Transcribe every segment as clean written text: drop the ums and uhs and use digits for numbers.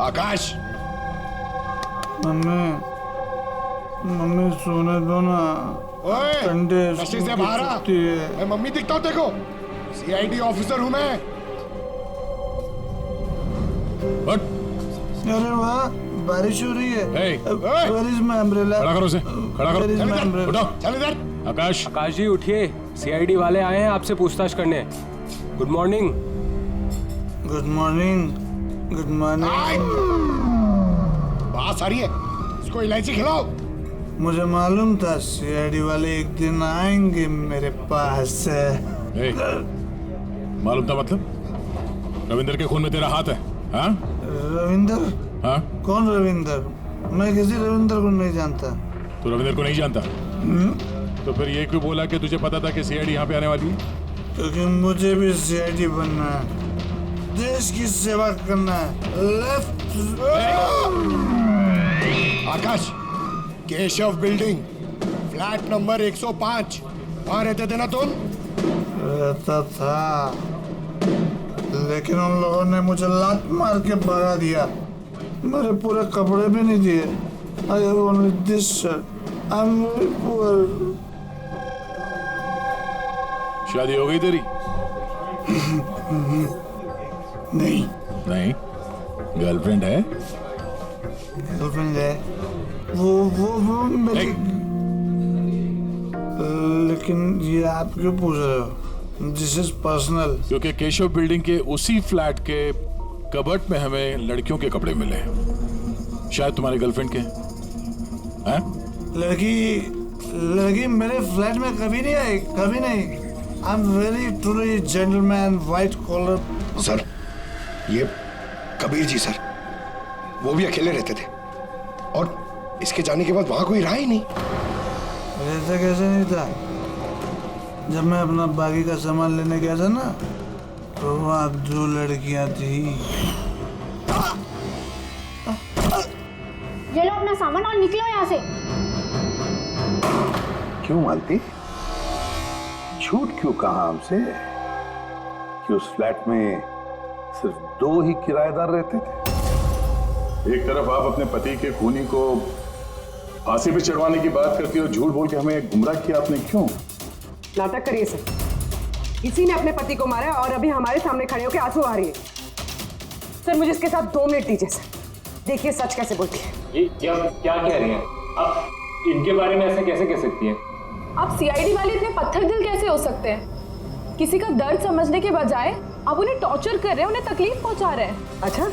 आकाश, mummy mummy सोने दो ना। ओए, संडे नशे से बाहर आ। मैं मम्मी दिखता हूँ देखो, सीआईडी ऑफिसर हूँ मैं। हट। अरे वाह, बारिश हो रही है। Hey, Where is my umbrella? खड़ा करो उसे, खड़ा Where is करो। my umbrella? उठो। चल इधर। आकाश, आकाश जी उठिए, सीआईडी वाले आए हैं आपसे पूछताछ करने। Good morning. Good morning. Good morning. बात आ रही है, इसको इलायची खिलाओ। मुझे मालूम था सीआईडी वाले एक दिन आएंगे मेरे पास। hey, मालूम था मतलब? रविंदर के खून में तेरा हाथ है? हाँ? रविंदर? हाँ? कौन रविंदर? मैं किसी रविंदर को नहीं जानता। तू रविंदर को नहीं जानता? तो फिर ये क्यों बोला कि तुझे पता था कि सीआईडी यहाँ पे आने वाली है? क्योंकि मुझे भी सीआईडी बनना है, देश की सेवा करना है। लेफ्ट। आकाश, केशव बिल्डिंग, फ्लैट नंबर 105, वहाँ रहते थे ना तुम? रहता था, लेकिन उन लोगों ने मुझे लात मार के भगा दिया। मेरे पूरे कपड़े भी नहीं दिए। I have only this shirt. I'm very poor. शादी हो गई तेरी? नहीं। नहीं? गर्लफ्रेंड है? गर्लफ्रेंड है। वो मेरी। लेकिन ये आप क्यों पूछ रहे हो? This is personal. क्योंकि केशव बिल्डिंग के उसी फ्लैट के कबर्ड में हमें लड़कियों के कपड़े मिले, शायद तुम्हारी गर्लफ्रेंड के। हैं? लड़की मेरे फ्लैट में कभी नहीं आई, कभी नहीं। I am very truly gentleman, white collar. Sir, ये कबीर जी सर, वो भी अकेले रहते थे और इसके जाने के बाद वहां कोई रहा ही नहीं। रहता कैसे नहीं था? जब मैं अपना बाकी का सामान लेने गया था ना, तो वहाँ 2 लड़कियां थी। ये लो अपना सामान और निकलो यहाँ से। क्यों मालती? झूठ क्यों कहा हमसे कि उस फ्लैट में सिर्फ 2 ही किराएदार रहते थे? एक तरफ आप अपने पति के खूनी को फांसी पे चढ़वाने की बात करती हो, झूठ बोल के हमें गुमराह किया आपने, क्यों? नाटक करिए सर, इसी ने अपने पति को मारा और अभी हमारे सामने खड़े होकर आंसू आ रही है। सर मुझे इसके साथ 2 मिनट दीजिए सर, देखिए सच कैसे बोलती है। ये क्या कह रही हैं आप? इनके बारे में ऐसे कैसे कह सकती हैं? आप सीआईडी वाले इतने पत्थर दिल कैसे हो सकते हैं? किसी का दर्द समझने के बजाय आप उन्हें टॉर्चर कर रहे हैं, उन्हें तकलीफ पहुंचा रहे हैं। अच्छा,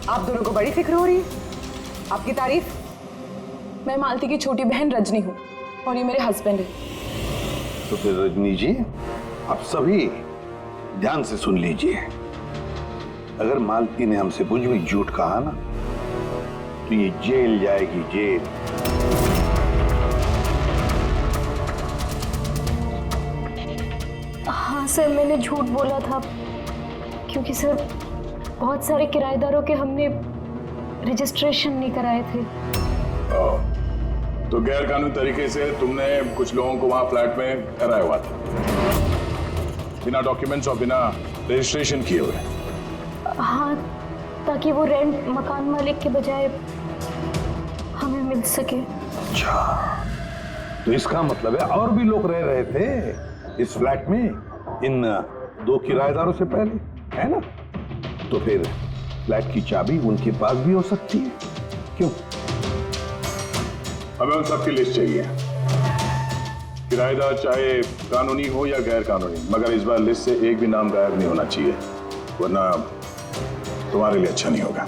आप दोनों को बड़ी फिक्र हो रही है? आपकी तारीफ? मैं मालती की छोटी बहन रजनी हूँ और ये मेरे हस्बैंड है। तो फिर रजनी जी, आप सभी ध्यान से सुन लीजिए। अगर मालती ने हमसे कुछ भी झूठ कहा ना, तो ये जेल जाएगी, जेल। हाँ सर, मैंने झूठ बोला था क्योंकि सर बहुत सारे किराएदारों के हमने रजिस्ट्रेशन नहीं कराए थे। तो गैर कानूनी तरीके से तुमने कुछ लोगों को वहां फ्लैट में ठहराया हुआ था, बिना डॉक्यूमेंट्स और बिना रजिस्ट्रेशन किए हुए। हाँ, ताकि वो रेंट मकान मालिक के बजाय हमें मिल सके। अच्छा, तो इसका मतलब है और भी लोग रह रहे थे इस फ्लैट में इन 2 किराएदारों से पहले, है ना? तो फिर फ्लैट की चाबी उनके पास भी हो सकती है, क्यों? हमें उन सबकी लिस्ट चाहिए, किराएदार चाहे कानूनी हो या गैर कानूनी, मगर इस बार लिस्ट से एक भी नाम गायब नहीं होना चाहिए, वरना तुम्हारे लिए अच्छा नहीं होगा।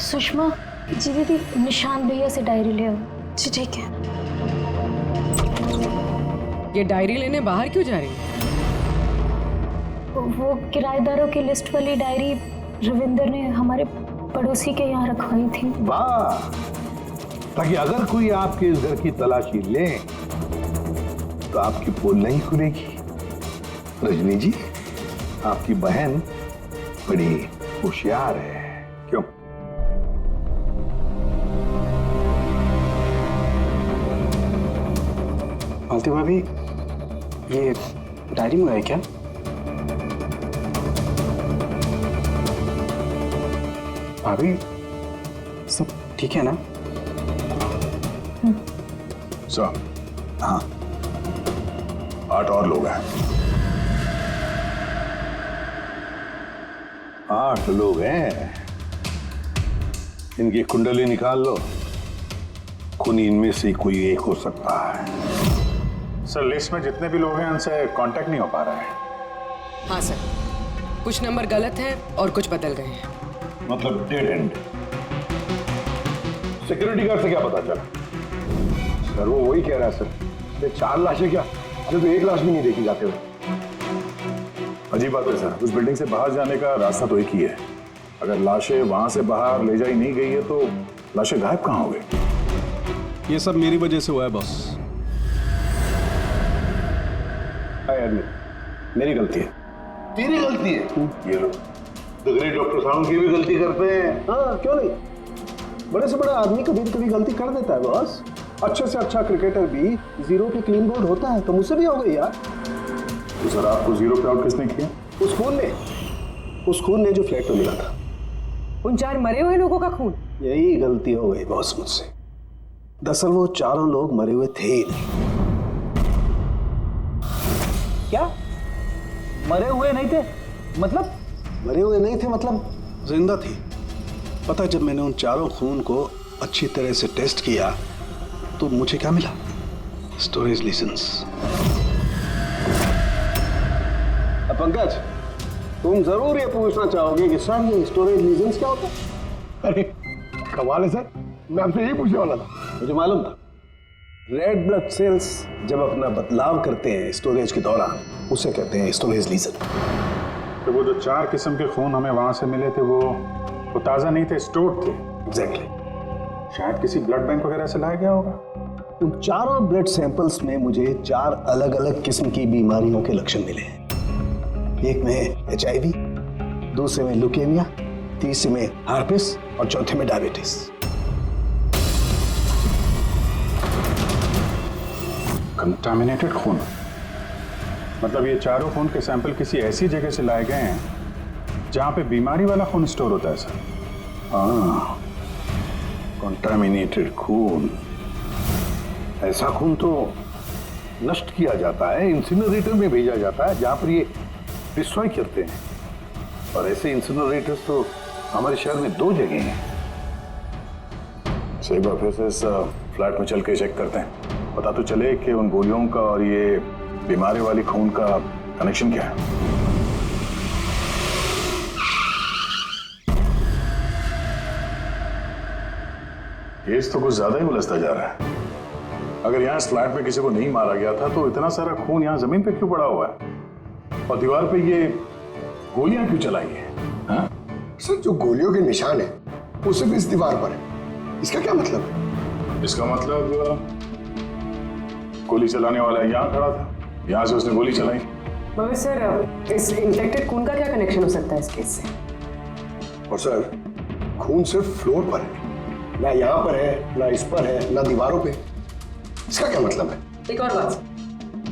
सुषमा जी, दीदी निशांत भैया से डायरी ले आओ। जी ठीक है। ये डायरी लेने बाहर क्यों जा रही है? वो किराएदारों की लिस्ट वाली डायरी रविंदर ने हमारे पड़ोसी के यहाँ रखवाई थी। वाह, ताकि अगर कोई आपके इस घर की तलाशी ले तो आपकी पोल नहीं खुलेगी। रजनी जी, आपकी बहन बड़ी होशियार है, क्यों? मालती भाभी, ये डायरी मंगाई क्या? भाभी सब ठीक है ना? सर, हाँ 8 और लोग हैं। 8 लोग हैं। इनकी कुंडली निकाल लो, खूनी इनमें से कोई एक हो सकता है। सर लिस्ट में जितने भी लोग हैं उनसे कांटेक्ट नहीं हो पा रहा है। हाँ सर, कुछ नंबर गलत हैं और कुछ बदल गए हैं। मतलब डेड एंड। सिक्योरिटी गार्ड से क्या पता चला? सर वो वही कह रहा है सर, ये 4 लाशें क्या, अभी तो 1 लाश भी नहीं देखी जाते हुए। अजीब बात है सर, उस बिल्डिंग से बाहर जाने का रास्ता तो एक ही है। अगर लाशें वहां से बाहर ले जाई नहीं गई है तो लाशें गायब कहाँ हो गई? ये सब मेरी वजह से हुआ है बॉस। मेरी गलती है। तेरी गलती है? ये लो, तो ग्रेट डॉक्टर साहब की भी गलती करते हैं। हाँ क्यों नहीं, बड़े से बड़ा आदमी कभी कभी गलती कर देता है बॉस। अच्छे से अच्छा क्रिकेटर भी 0 पे क्लीन बोर्ड होता है, तो मुझसे भी हो गई यार। तो सर आपको 0 पे आउट किसने किया? उस खून ने जो फ्लैट में मिला था। उन 4 मरे हुए लोगों का खून? यही गलती हो गई बॉस मुझसे। दरअसल वो 4 लोग मरे हुए थे ही नहीं। क्या मरे हुए नहीं थे? मतलब मरे हुए नहीं थे मतलब जिंदा थी। पता है, जब मैंने उन 4 खून को अच्छी तरह से टेस्ट किया तो मुझे क्या मिला? स्टोरेज लीजेंस। पंकज, तुम जरूर ये पूछना चाहोगे कि सर ये स्टोरेज लीजेंस क्या होता है? अरे कमाल है सर, मैं आपसे यही पूछने वाला था। मुझे मालूम था। रेड ब्लड सेल्स जब अपना बदलाव करते हैं स्टोरेज के दौरान, उसे कहते हैं स्टोरेज लीजन। तो वो जो 4 किस्म के खून हमें वहां से मिले थे वो ताजा नहीं थे, स्टोर्ड थे। एग्जैक्टली। शायद किसी ब्लड बैंक वगैरह से लाया गया होगा। उन 4 ब्लड सैंपल्स में मुझे 4 अलग अलग किस्म की बीमारियों के लक्षण मिले हैं। एक में HIV, दूसरे में ल्यूकेमिया, तीसरे में हार्पिस और चौथे में डायबिटीज। कंटामिनेटेड खून, मतलब ये 4 खून के सैंपल किसी ऐसी जगह से लाए गए हैं जहां पे बीमारी वाला खून स्टोर होता है सर। हाँ, कंटामिनेटेड खून। ऐसा खून तो नष्ट किया जाता है, इंसिनरेटर में भेजा जाता है जहां पर ये डिस्ट्रॉय करते हैं। और ऐसे इंसिनरेटर्स तो हमारे शहर में 2 जगह हैं। एक बार फिर से इस फ्लैट में चल के चेक करते हैं, पता तो चले कि उन गोलियों का और ये बीमारी वाली खून का कनेक्शन क्या है। केस तो कुछ ज्यादा ही उलझता जा रहा है। अगर यहाँ इस फ्लैट में किसी को नहीं मारा गया था तो इतना सारा खून यहाँ जमीन पे क्यों पड़ा हुआ है और दीवार पे ये गोलियां क्यों चलाई हैं? हाँ? सर जो गोलियों के निशान है वो सिर्फ इस दीवार पर है, इसका क्या मतलब है? इसका मतलब गोली चलाने वाला यहाँ खड़ा था, यहाँ से उसने गोली चलाई। मगर सर इस इन्फेक्टेड खून का क्या कनेक्शन हो सकता है इस केस से? और सर खून सिर्फ फ्लोर पर है, ना यहाँ पर है, ना इस पर है, ना दीवारों पे। इसका क्या मतलब है? एक और बात,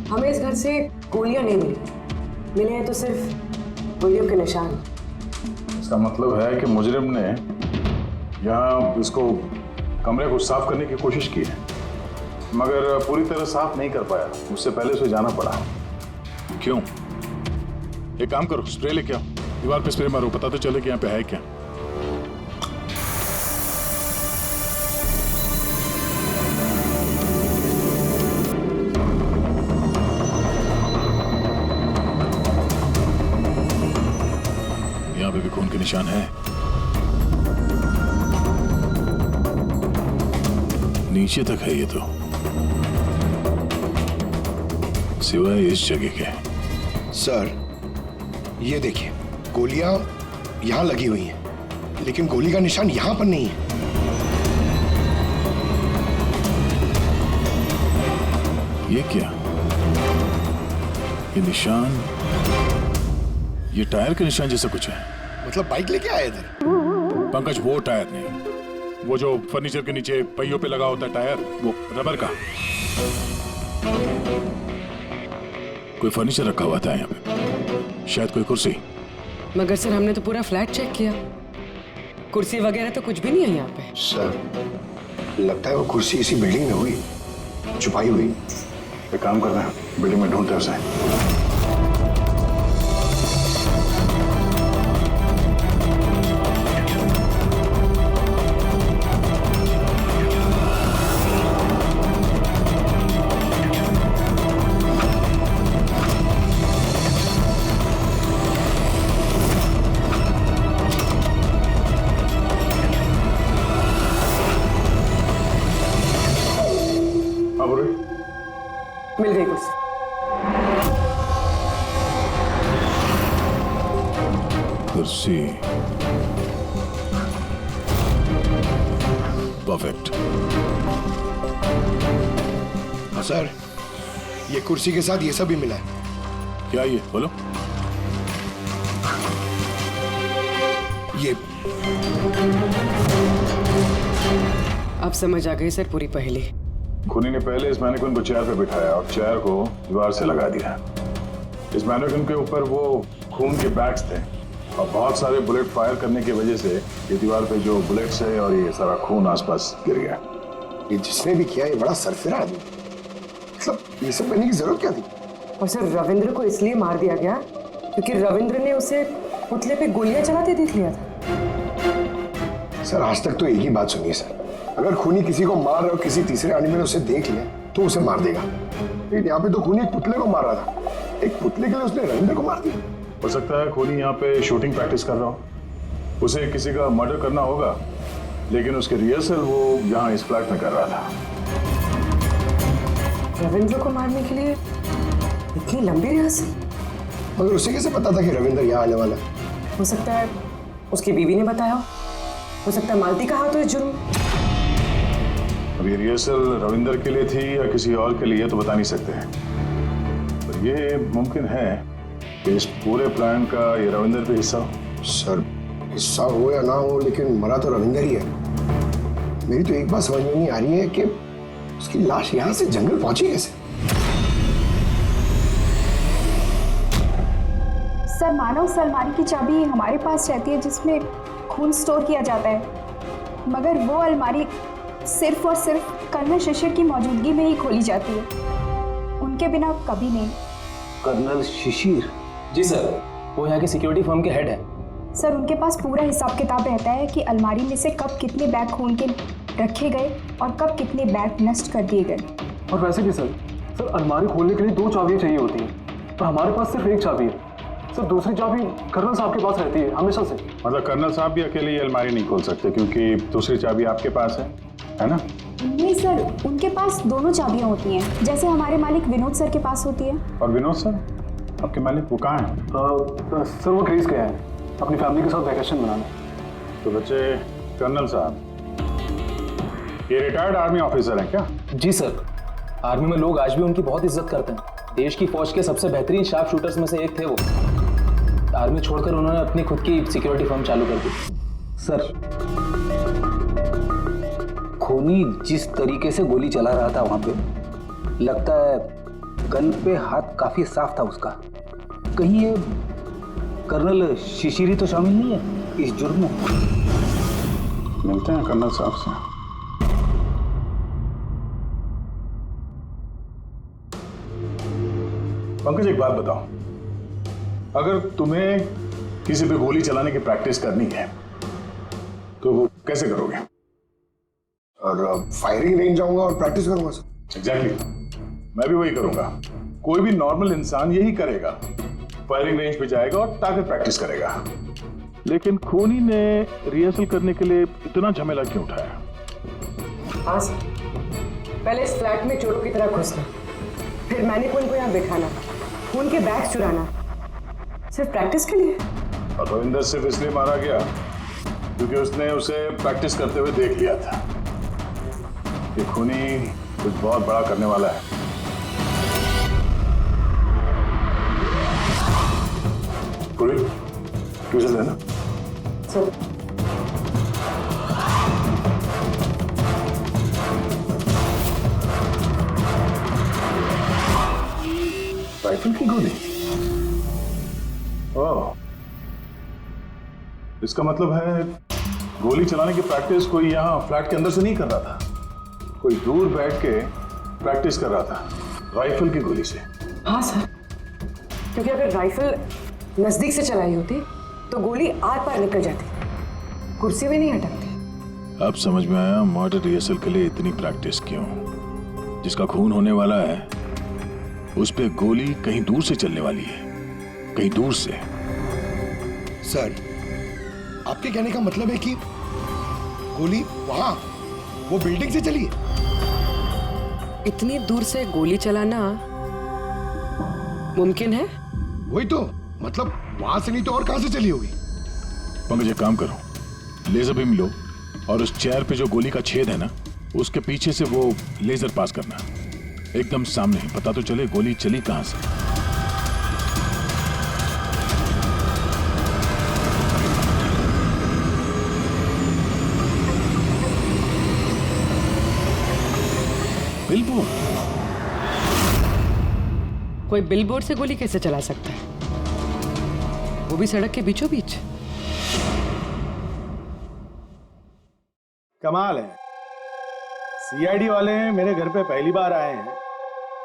हमें इस घर से गोलियां नहीं मिले हैं तो सिर्फ गोलियों के निशान। इसका मतलब है कि मुजरिम ने यहाँ इसको कमरे को साफ करने की कोशिश की है मगर पूरी तरह साफ नहीं कर पाया, उससे पहले उसे जाना पड़ा। क्यों? एक काम करो, स्प्रे लेके आओ, दीवार पे स्प्रे मारो, पता तो चले कि यहाँ पे है क्या। यहाँ पे भी खून के निशान है, नीचे तक है ये तो, सिवाय इस जगह के। सर ये देखिए, गोलियां यहां लगी हुई हैं लेकिन गोली का निशान यहां पर नहीं है। ये क्या? ये निशान, ये टायर के निशान जैसा कुछ है। मतलब बाइक लेके आए इधर? पंकज वो टायर नहीं, वो जो फर्नीचर के नीचे पहियों पे लगा होता है टायर, वो रबर का। कोई फर्नीचर रखा हुआ था यहाँ पे, शायद कोई कुर्सी। मगर सर हमने तो पूरा फ्लैट चेक किया, कुर्सी वगैरह तो कुछ भी नहीं है यहाँ पे। सर लगता है वो कुर्सी इसी बिल्डिंग में हुई, छुपाई हुई। एक काम कर रहे हैं, बिल्डिंग में ढूंढते हैं उसे। मिल गई कुर्सी। कुर्सी परफेक्ट। हाँ सर, ये कुर्सी के साथ ये सब भी मिला है। क्या ये बोलो? ये अब समझ आ गई सर पूरी पहेली। खूनी ने पहले इस मैनिक्विन को चेयर पे बिठाया और चेयर को दीवार से लगा दिया। इस मैनिक्विन के ऊपर वो खून के बैग्स थे और बहुत सारे बुलेट फायर करने की वजह से ये दीवार पे जो बुलेट्स है और ये सारा खून आसपास गिर गया। ये जिसने भी किया ये बड़ा सरफिरा आदमी, मतलब ये सब करने की जरूरत क्या थी? और सर रविंद्र को इसलिए मार दिया गया क्योंकि रविंद्र ने उसे पुतले पे गोलियां चलाते देख लिया था। सर आज तक तो एक ही बात सुनी है सर, अगर खूनी किसी को मार रहा हो, किसी तीसरे आदमी ने उसे देख लिया तो उसे मार देगा। लेकिन यहाँ पे तो खूनी एक पुतले को मार रहा था, एक पुतले के लिए उसने रविंद्र को मार दिया। हो सकता है खूनी यहाँ पे शूटिंग प्रैक्टिस कर रहा हो, उसे किसी का मर्डर करना होगा, लेकिन उसके रिहर्सल वो यहाँ इस फ्लैट में कर रहा था। रविंद्र को मारने के लिए इतनी लंबी रिहर्सल? मगर उसे कैसे पता था कि रविंद्र यहाँ आने वाला है? हो सकता है उसकी बीवी ने बताया हो सकता है मालती का हाथ हो इस जुर्म। अब ये रिहर्सल रविंदर के लिए थी या किसी और के लिए तो बता नहीं सकते हैं, पर ये मुमकिन है कि इस पूरे प्लान का ये रविंदर पे हिस्सा हो। सर हिस्सा हो या ना हो, लेकिन मरा तो रविंदर ही है। मेरी तो एक बात समझ में नहीं आ रही है कि उसकी लाश यहाँ से जंगल पहुंची कैसे? सर मानो उस अलमारी की चाबी हमारे पास रहती है जिसमें खून स्टोर किया जाता है, मगर वो अलमारी सिर्फ और सिर्फ कर्नल शिशिर की मौजूदगी में ही खोली जाती है, उनके बिना कभी नहीं। कर्नल शिशिर? जी सर, वो यहाँ की सिक्योरिटी फर्म के हेड है। सर उनके पास पूरा हिसाब किताब रहता है कि अलमारी में से कब कितने बैग खून के रखे गए और कब कितने बैग नष्ट कर दिए गए। और वैसे भी सर अलमारी खोलने के लिए 2 चाबियाँ चाहिए होती हैं, पर हमारे पास सिर्फ 1 चाबी है। सर दूसरी चाबी कर्नल साहब के पास रहती है हमेशा से। मतलब कर्नल साहब भी अकेले ये अलमारी नहीं खोल सकते क्योंकि दूसरी चाबी आपके पास है ना? नहीं सर, उनके पास दोनों चाबियां होती हैं, जैसे हमारे मालिक विनोद सर के पास होती है। और विनोद सर आपके मालिक वो कहाँ हैं? सर वो ग्रीस गए हैं अपनी फैमिली के साथ वैकेशन मनाने। तो बच्चे कर्नल साहब ये रिटायर्ड आर्मी ऑफिसर हैं क्या? जी सर, आर्मी में लोग आज भी उनकी बहुत इज्जत करते हैं। देश की फौज के सबसे बेहतरीन शार्प शूटर्स में से एक थे वो। आर्मी छोड़कर उन्होंने अपनी खुद की सिक्योरिटी फर्म चालू कर दी। सर खूनी जिस तरीके से गोली चला रहा था वहां पे, लगता है गन पे हाथ काफी साफ था उसका। कहीं ये कर्नल शिशिरी तो शामिल नहीं है इस जुर्म में? मिलते हैं कर्नल साहब से। पंकज एक बात बताओ, अगर तुम्हें किसी पे गोली चलाने की प्रैक्टिस करनी है तो वो कैसे करोगे? और फायरिंग रेंज जाऊंगा और प्रैक्टिस करूंगा सर। एग्जैक्टली, मैं भी वही करूंगा। कोई भी नॉर्मल इंसान यही करेगा, फायरिंग रेंज पे जाएगा और टारगेट प्रैक्टिस करेगा। लेकिन खूनी ने रिहर्सल करने के लिए इतना झमेला क्यों उठाया? हाँ सर, पहले इस फ्लैट में चोरों की तरह घुसना, फिर मैनिक्विन को यहाँ बिठाना, खून के बैग चुराना, सिर्फ प्रैक्टिस के लिए। और रविंदर सिर्फ इसलिए मारा गया क्योंकि उसने उसे प्रैक्टिस करते हुए देख लिया था। ये खूनी कुछ बहुत बड़ा करने वाला है। पूरी ट्यूशन देना सर। राइफल की गोली? ओह, इसका मतलब है गोली चलाने की प्रैक्टिस कोई यहाँ फ्लैट के अंदर से नहीं कर रहा था, कोई दूर बैठ के प्रैक्टिस कर रहा था राइफल की गोली से। हाँ सर, क्योंकि अगर राइफल नजदीक से चलाई होती तो गोली आर पार निकल जाती, कुर्सी भी नहीं हटकती। अब समझ में आया मर्डर रिहर्सल के लिए इतनी प्रैक्टिस क्यों। जिसका खून होने वाला है उस पे गोली कहीं दूर से चलने वाली है, कहीं दूर से। सर, आपके कहने का मतलब है कि गोली वहां वो बिल्डिंग से चली है? इतनी दूर से गोली चलाना मुमकिन है? वही तो, मतलब वहां से नहीं तो और कहां से चली होगी? पंकज एक काम करो, लेजर बीम लो और उस चेयर पे जो गोली का छेद है ना, उसके पीछे से वो लेजर पास करना, एकदम सामने, पता तो चले गोली चली कहां से। बिलबोर्ड? कोई बिलबोर्ड से गोली कैसे चला सकता है, वो भी सड़क के बीचों बीच? कमाल है, सीआईडी वाले मेरे घर पे पहली बार आए हैं,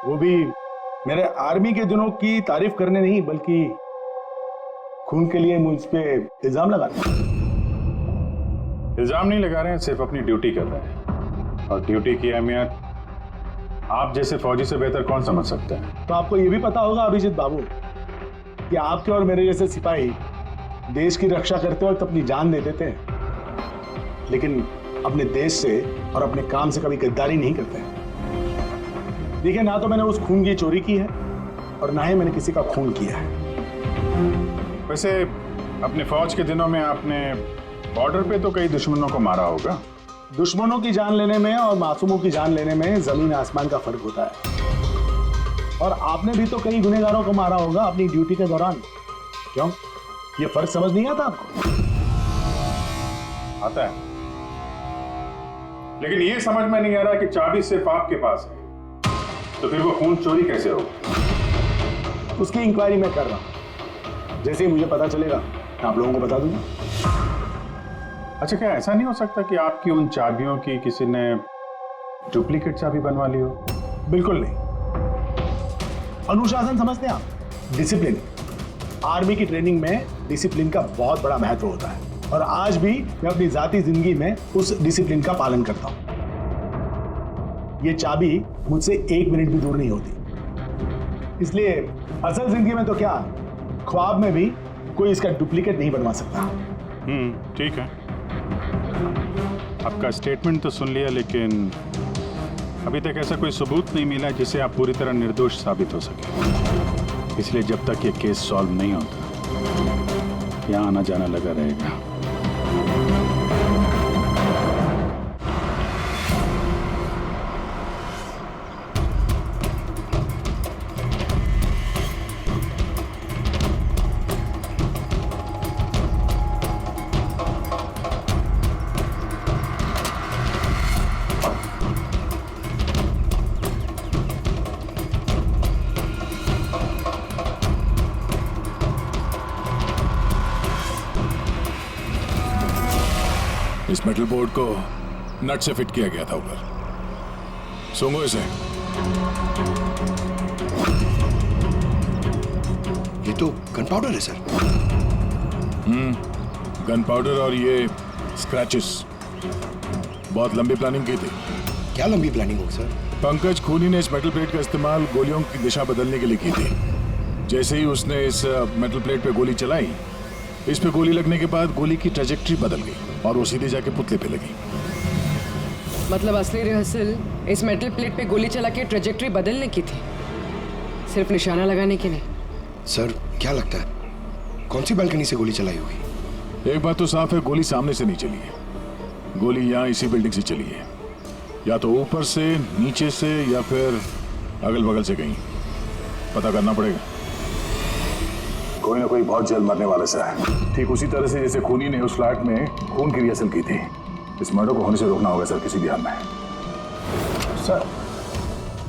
वो भी मेरे आर्मी के दिनों की तारीफ करने नहीं बल्कि खून के लिए मुझ पे इल्जाम लगाने। इल्जाम नहीं लगा रहे हैं, सिर्फ अपनी ड्यूटी कर रहे हैं, और ड्यूटी की अहमियत आप जैसे फौजी से बेहतर कौन समझ सकता है। तो आपको ये भी पता होगा अभिजीत बाबू कि आपके और मेरे जैसे सिपाही देश की रक्षा करते वक्त अपनी जान दे देते हैं, लेकिन अपने देश से और अपने काम से कभी गद्दारी नहीं करते हैं। देखिए, ना तो मैंने उस खून की चोरी की है और ना ही मैंने किसी का खून किया है। वैसे अपने फौज के दिनों में आपने बॉर्डर पे तो कई दुश्मनों को मारा होगा। दुश्मनों की जान लेने में और मासूमों की जान लेने में जमीन आसमान का फर्क होता है, और आपने भी तो कई गुनहगारों को मारा होगा अपनी ड्यूटी के दौरान। क्यों, ये फर्क समझ नहीं आता आपको? आता है, लेकिन ये समझ में नहीं आ रहा कि चाबी सिर्फ आपके पास है, तो फिर वो खून चोरी कैसे होगा? उसकी इंक्वायरी मैं कर रहा हूं, जैसे ही मुझे पता चलेगा मैं आप लोगों को बता दूंगा। अच्छा, क्या ऐसा नहीं हो सकता कि आपकी उन चाबियों की किसी ने डुप्लीकेट चाबी बनवा ली हो? बिल्कुल नहीं। अनुशासन समझते हैं आप? डिसिप्लिन। आर्मी की ट्रेनिंग में डिसिप्लिन का बहुत बड़ा महत्व होता है, और आज भी मैं अपनी जाती जिंदगी में उस डिसिप्लिन का पालन करता हूं। ये चाबी मुझसे 1 मिनट भी दूर नहीं होती, इसलिए असल जिंदगी में तो क्या, ख्वाब में भी कोई इसका डुप्लीकेट नहीं बनवा सकता। ठीक है, आपका स्टेटमेंट तो सुन लिया, लेकिन अभी तक ऐसा कोई सबूत नहीं मिला जिससे आप पूरी तरह निर्दोष साबित हो सके। इसलिए जब तक ये केस सॉल्व नहीं होता, यहाँ आना जाना लगा रहेगा। इस मेटल बोर्ड को नट से फिट किया गया था ऊपर। सूंघो इसे। ये तो गन पाउडर है सर। गन पाउडर और ये स्क्रैचेस। बहुत लंबी प्लानिंग की थी। क्या लंबी प्लानिंग होगी सर? पंकज खूनी ने इस मेटल प्लेट का इस्तेमाल गोलियों की दिशा बदलने के लिए की थी। जैसे ही उसने इस मेटल प्लेट पे गोली चलाई, इस पे गोली लगने के बाद गोली की ट्रेजेक्टरी बदल गई और वो सीधे जाके पुतले पे लगी। मतलब असली रिहर्सल इस मेटल प्लेट पे गोली चला के ट्रेजेक्टरी बदलने की थी, सिर्फ निशाना लगाने की नहीं। सर, क्या लगता है कौन सी बालकनी से गोली चलाई होगी? एक बात तो साफ है, गोली सामने से नहीं चली है। गोली यहाँ इसी बिल्डिंग से चली है, या तो ऊपर से, नीचे से, या फिर अगल बगल से कहीं। पता करना पड़ेगा। कोई ना कोई बहुत जल्द मरने वाला सा है, ठीक उसी तरह से जैसे खूनी ने उस फ्लैट में खून की रिहर्सल की थी। इस मर्डर को होने से रोकना होगा सर, किसी भी हाल में।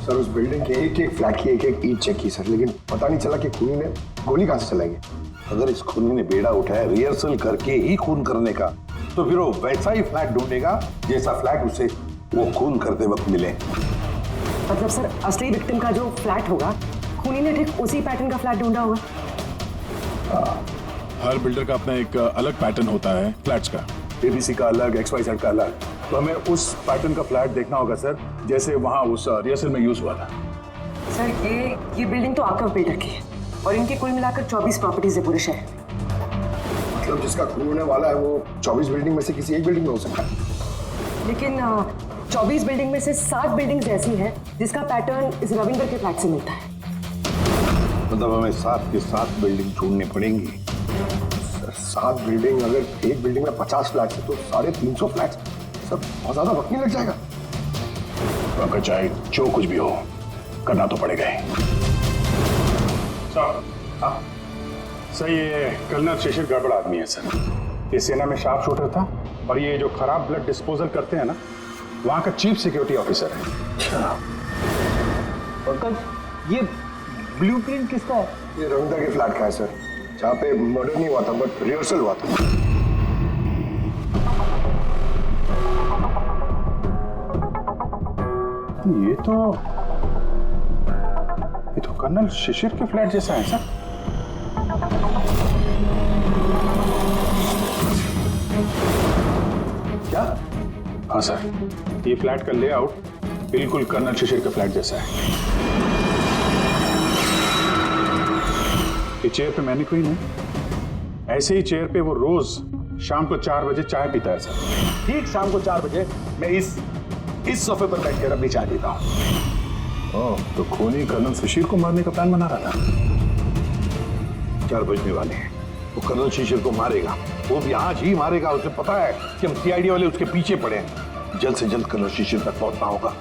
सर उस बिल्डिंग के एक एक फ्लैट की एक एक ईंट चेक की सर, लेकिन पता नहीं चला कि खूनी ने गोली कहां से चलाई है। अगर इस खूनी ने बेड़ा उठाया रिहर्सल करके ही खून करने का, तो फिर वो वैसा ही फ्लैट ढूंढेगा जैसा फ्लैट उसे वो खून करते वक्त मिले। मतलब सर असली विक्टिम का जो फ्लैट होगा खूनी ने ठीक उसी पैटर्न का फ्लैट ढूंढा होगा। हर बिल्डर का अपना एक अलग पैटर्न होता है फ्लैट्स का, एबीसी का अलग, XYZ का अलग। तो हमें उस पैटर्न का फ्लैट देखना होगा सर, जैसे वहां उस रिहर्सल में यूज हुआ था। सर ये बिल्डिंग तो आकव बिल्डर की है और इनकी कुल मिलाकर 24 प्रॉपर्टीज है पूरे शहर में। मतलब जिसका खून होने वाला है वो 24 बिल्डिंग में से किसी एक बिल्डिंग में हो सकता है। लेकिन 24 बिल्डिंग में से 7 बिल्डिंग्स ऐसी हैं जिसका पैटर्न इस रविंदर के फ्लैट से मिलता है। मतलब हमें 7 के 7 बिल्डिंग ढूंढनी पड़ेंगी। 7 बिल्डिंग, अगर एक बिल्डिंग में 50 फ्लैट है तो 350 फ्लैट, सब बहुत ज्यादा वक्त नहीं लग जाएगा। तो अगर चाहे जो कुछ भी हो करना तो पड़ेगा ही। सर ये कर्नल शिशिर गड़बड़ आदमी है सर। ये सेना में शार्प शूटर था और ये जो खराब ब्लड डिस्पोजल करते हैं ना, वहां का चीफ सिक्योरिटी ऑफिसर है। अच्छा पंकज, ये ब्लूप्रिंट किसका है? ये रविंदर के फ्लैट का है सर, जहाँ पे मर्डर नहीं हुआ था बट रिहर्सल हुआ था। ये तो कर्नल शिशिर के फ्लैट जैसा है सर। क्या? हाँ सर, ये फ्लैट का लेआउट बिल्कुल कर्नल शिशिर के फ्लैट जैसा है। ये चेयर पे मैंने कोई नहीं, ऐसे ही चेयर पे वो रोज शाम को 4 बजे चाय पीता है सर। ठीक शाम को 4 बजे मैं इस सोफे पर बैठकर अपनी चाय पीता हूँ। तो खूनी कर्नल शिशिर को मारने का प्लान बना रहा था। 4 बजने वाले हैं, वो कर्नल शिशिर को मारेगा, वो भी आज ही मारेगा। उसे पता है कि हम CID वाले उसके पीछे पड़े हैं। जल्द से जल्द कर्नल शिशिर तक पहुंचना होगा।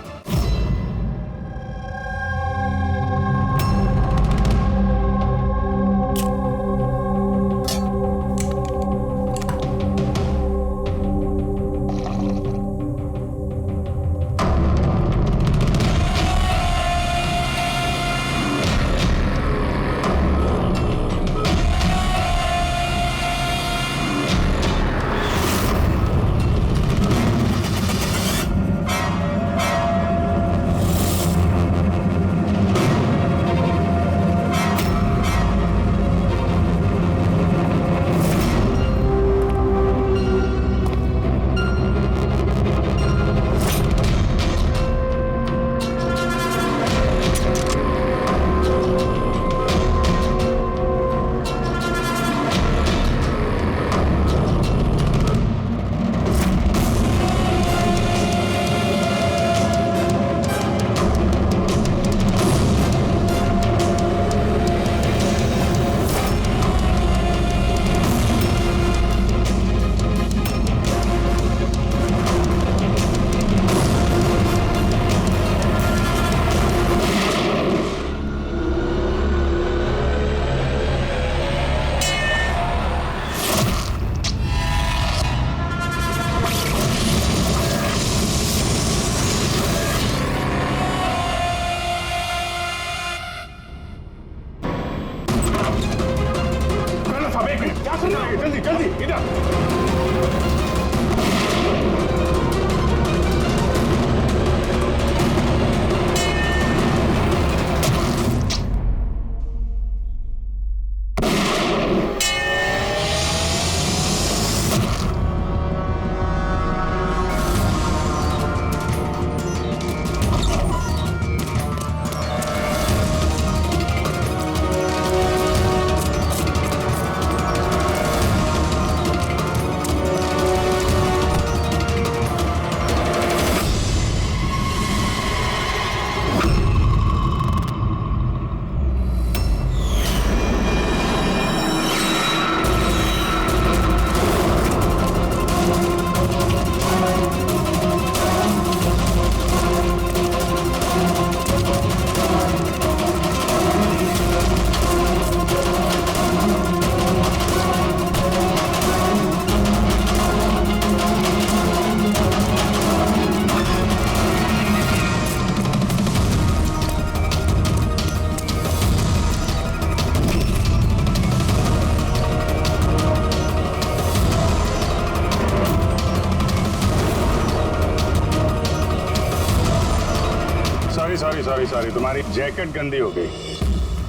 सॉरी सॉरी सॉरी सॉरी, तुम्हारी जैकेट गंदी हो गई।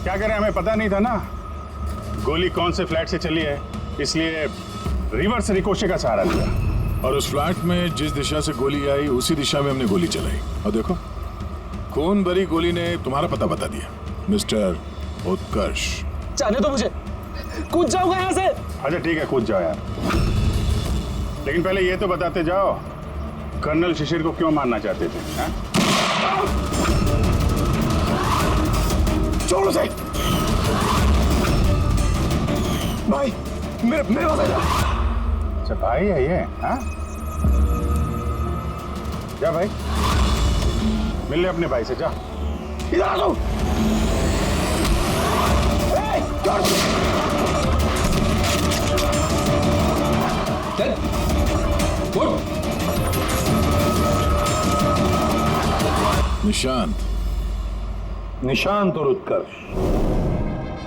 क्या करें, हमें पता नहीं था ना गोली कौन से फ्लैट से चली है, इसलिए रिवर्स रिकोशे का सहारा लिया। और उस फ्लैट में जिस दिशा से गोली आई उसी दिशा में हमने गोली चलाई, और देखो खून भरी गोली ने तुम्हारा पता बता दिया, मिस्टर उत्कर्ष। जाने दो मुझे, कूद जाऊंगा यहाँ से। अच्छा ठीक है, कूद जाओ यार, लेकिन पहले ये तो बताते जाओ कर्नल शिशिर को क्यों मारना चाहते थे? हा? छोड़ो उसे भाई, मेरे पास आ जा। अच्छा भाई है ये? हाँ जा भाई, मिल ले अपने भाई से, जा। इधर आ जाओ। निशांत, निशांत और उत्कर्ष,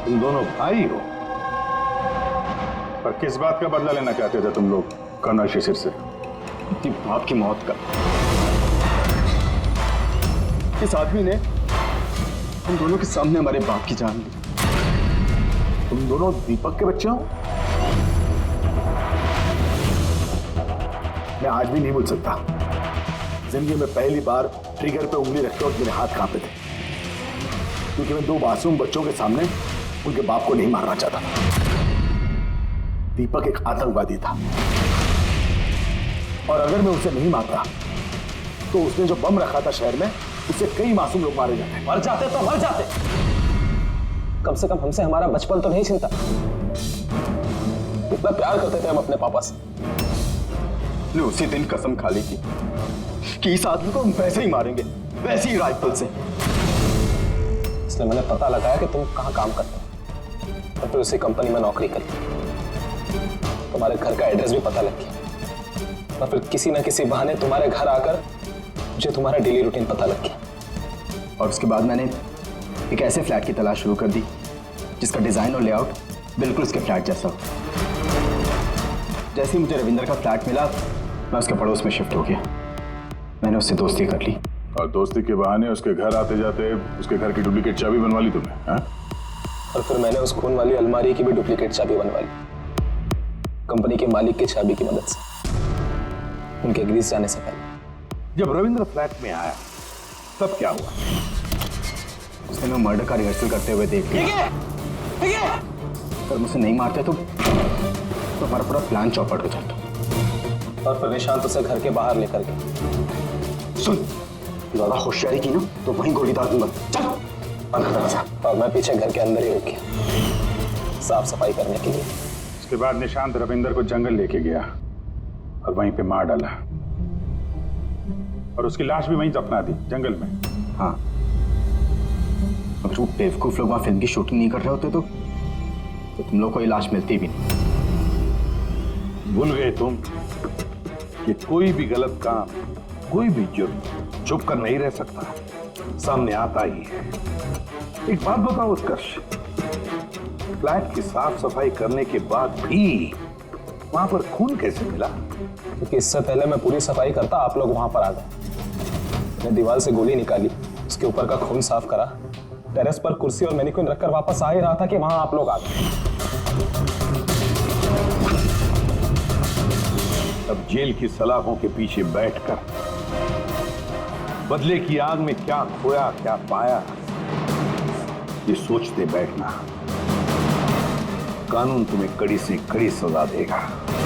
तुम दोनों भाई हो। पर किस बात का बदला लेना चाहते थे तुम लोग कर्नल शिशिर से? आपकी मौत का। इस आदमी ने हम दोनों के सामने हमारे बाप की जान ली। तुम दोनों दीपक के बच्चे हो? मैं आज भी नहीं भूल सकता, जिंदगी में पहली बार ट्रिगर पे उंगली रखते वक्त मेरे हाथ कांपे थे, क्योंकि मैं दो मासूम बच्चों के सामने उनके बाप को नहीं मारना चाहता था। दीपक एक आतंकवादी था, और अगर मैं उसे नहीं मारता तो उसने जो बम रखा था शहर में, उससे कई मासूम लोग मारे जाते। मर जाते तो मर जाते, कम से कम हमसे हमारा बचपन तो नहीं छीनता। इतना प्यार करते थे हम अपने पापा से। ने उसी दिन कसम खा ली थी कि इस आदमी को हम वैसे ही मारेंगे, वैसे ही राइफल से। इसलिए मैंने पता लगाया कि तुम कहाँ काम करते हो, और फिर उसी कंपनी में नौकरी करी। तुम्हारे घर का एड्रेस भी पता लग गया, और फिर किसी ना किसी बहाने तुम्हारे घर आकर मुझे तुम्हारा डेली रूटीन पता लग गया। और उसके बाद मैंने एक ऐसे फ्लैट की तलाश शुरू कर दी जिसका डिजाइन और लेआउट बिल्कुल उसके फ्लैट जैसा हो। जैसे ही मुझे रविंदर का फ्लैट मिला, मैं उसके पड़ोस में शिफ्ट हो गया। मैंने उससे दोस्ती कर ली, और दोस्ती के बहाने उसके घर आते जाते उसके घर की डुप्लीकेट चाबी बनवा ली तुमने? हाँ? और फिर मैंने उस खून वाली अलमारी की भी डुप्लीकेट चाबी बनवा ली, कंपनी के मालिक की चाबी की मदद से, उनके ग्रीस जाने से पहले। जब रविंद्र फ्लैट में आया तब क्या हुआ? उसने मैं मर्डर का रिहर्सल करते हुए देख लिया। अगर मुझे नहीं मारते तो हमारा पूरा प्लान चौपट हो जाता। और फिर निशांत उसे घर के बाहर लेकर गया। सुन, ज्यादा होशियारी की ना तो वहीं गोली दाग दूंगा। चल। और मैं पीछे घर के अंदर ही रुक गया, साफ सफाई करने के लिए। उसके बाद निशांत रविंदर को जंगल लेके गया और वहीं पे मार डाला, और उसकी लाश भी वहीं दफना दी जंगल में। हाँ, अगर वो बेवकूफ लोग वहां फिल्म की शूटिंग नहीं कर रहे होते तो तुम लोग को ये लाश मिलती भी नहीं। भूल गए तुम कि कोई भी गलत काम, कोई भी जुर्म छुप कर नहीं रह सकता, सामने आता ही है। एक बात बताओ उत्कर्ष, फ्लैट की साफ सफाई करने के बाद भी वहां पर खून कैसे मिला? क्योंकि इससे पहले मैं पूरी सफाई करता, आप लोग वहां पर आ गए। मैं दीवार से गोली निकाली, उसके ऊपर का खून साफ करा, टेरेस पर कुर्सी और मैनिक्विन रखकर वापस आ ही रहा था कि वहां आप लोग आ गए। अब जेल की सलाखों के पीछे बैठकर बदले की आग में क्या खोया क्या पाया, ये सोचते बैठना, कानून तुम्हें कड़ी से कड़ी सजा देगा।